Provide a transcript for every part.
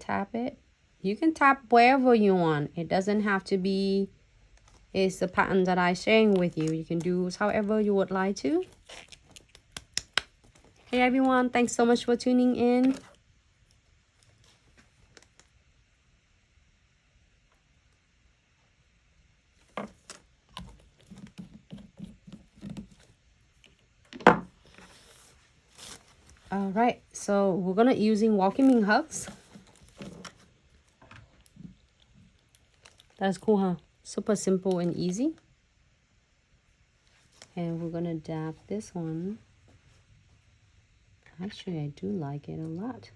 tap it. You can tap wherever you want. It doesn't have to be, it's the pattern that I'm sharing with you. You can do however you would like to. Hey everyone, thanks so much for tuning in. All right, so we're gonna using welcoming hugs. That's cool, huh? Super simple and easy. And we're gonna dab this one. Actually, I do like it a lot.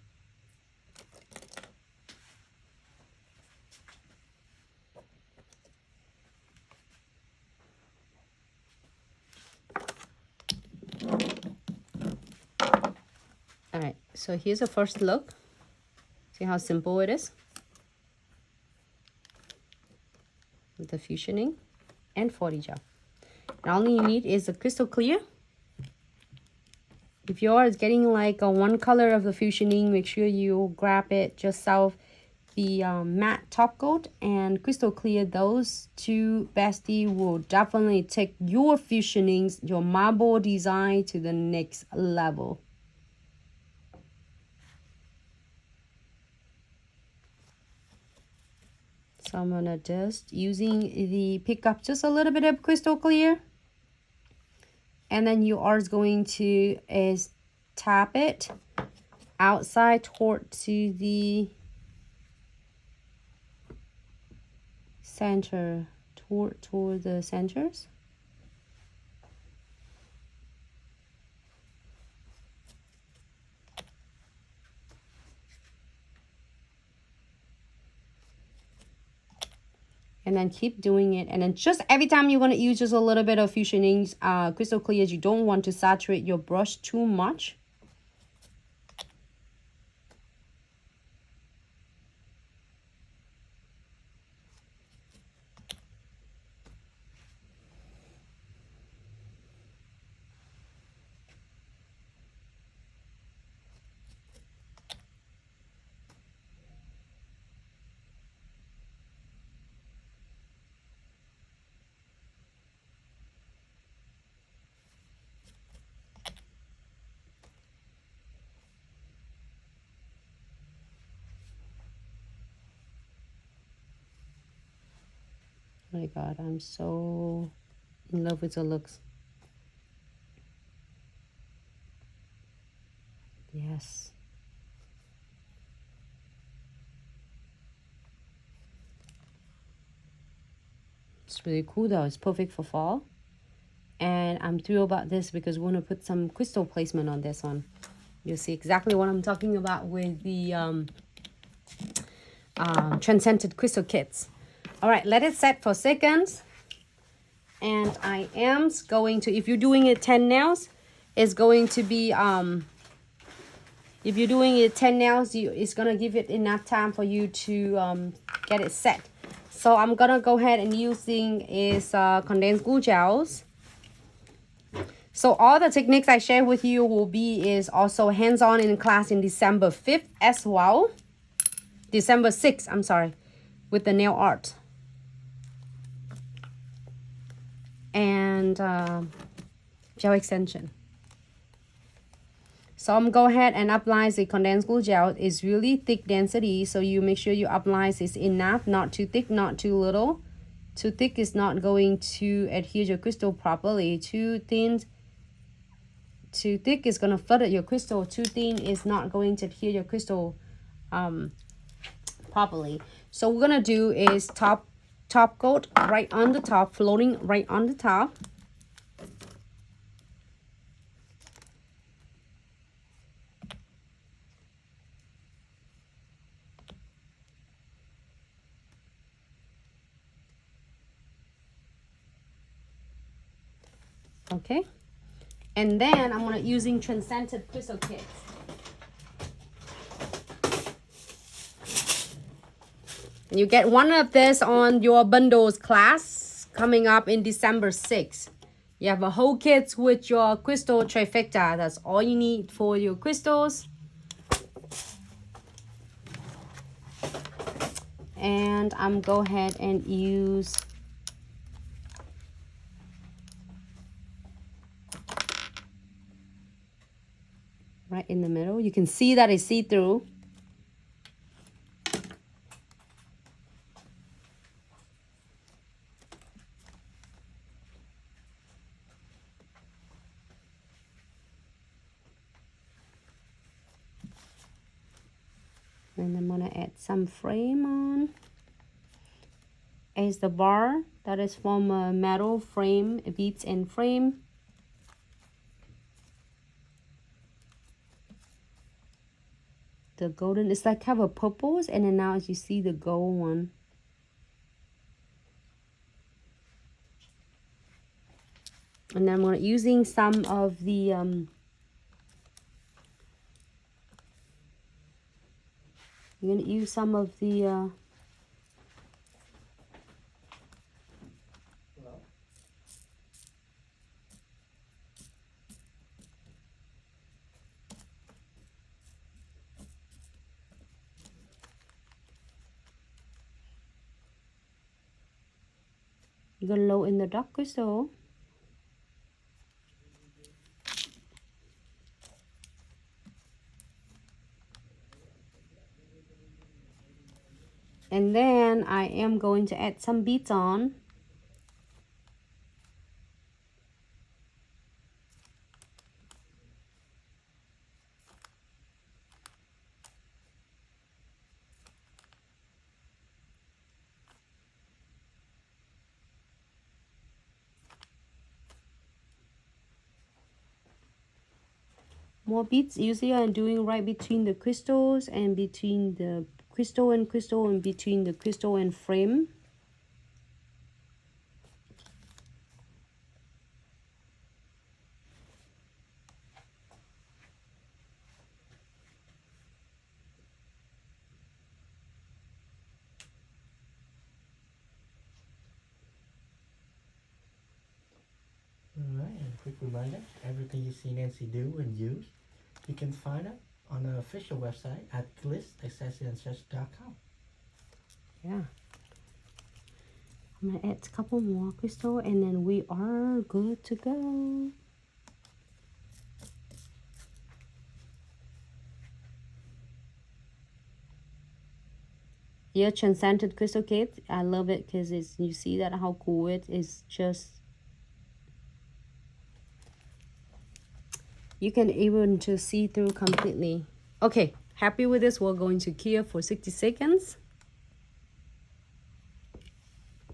All right, so here's a first look. See how simple it is? With the fusioning and 40 gel. And all you need is a crystal clear. If yours is getting like a one color of the fusioning, make sure you grab it just south the matte top coat and crystal clear. Those two bestie will definitely take your fusionings, your marble design to the next level. So I'm gonna just pick up just a little bit of crystal clear, and then you are going to tap it outside toward to the center, toward the centers. And then keep doing it. And then just every time you're going to use just a little bit of fusionings, crystal clears, you don't want to saturate your brush too much. Oh my God, I'm so in love with the looks. Yes. It's really cool though. It's perfect for fall. And I'm thrilled about this because we're going to put some crystal placement on this one. You'll see exactly what I'm talking about with the Transcended Crystal Kits. All right, let it set for seconds. And I am going to, if you're doing it 10 nails, it's going to be, if you're doing it 10 nails, it's going to give it enough time for you to get it set. So I'm going to go ahead and using is condensed glue gels. So all the techniques I share with you will be is also hands-on in class in December 5th as well. December 6th, I'm sorry, with the nail art. And gel extension. So I'm go ahead and apply the condensed glue gel. It's really thick density, so you make sure you apply this enough, not too thick, not too little. Too thick is not going to adhere your crystal properly. Too thin, too thick is going to flutter your crystal. Too thin is not going to adhere your crystal properly. So what we're going to do is top coat right on the top, floating right on the top. Okay, and then I'm gonna using Transcended Crystal Kits. And you get one of this on your bundles class coming up in December 6th. You have a whole kit with your crystal trifecta. That's all you need for your crystals. And I'm go ahead and use right in the middle. You can see that it's see-through. And I'm gonna add some frame on. As the bar that is from a metal frame, beads and frame. The golden, it's like kind of purples, and then now as you see the gold one. And then we're using some of the you're gonna use some of the glow in the dark crystal. And then I am going to add some beads on. More beads. Usually I'm doing right between the crystals and between the crystal and between the crystal and frame. Alright, and a quick reminder, everything you see Nancy do and use, you can find it on the official website at glitzaccessoryandsuch.com. Yeah. I'm gonna add a couple more crystal and then we are good to go. Yeah, transcendent crystal kit. I love it because it's, you see that how cool it is. Just, you can even to see through completely. Okay, happy with this. We're going to cure for 60 seconds.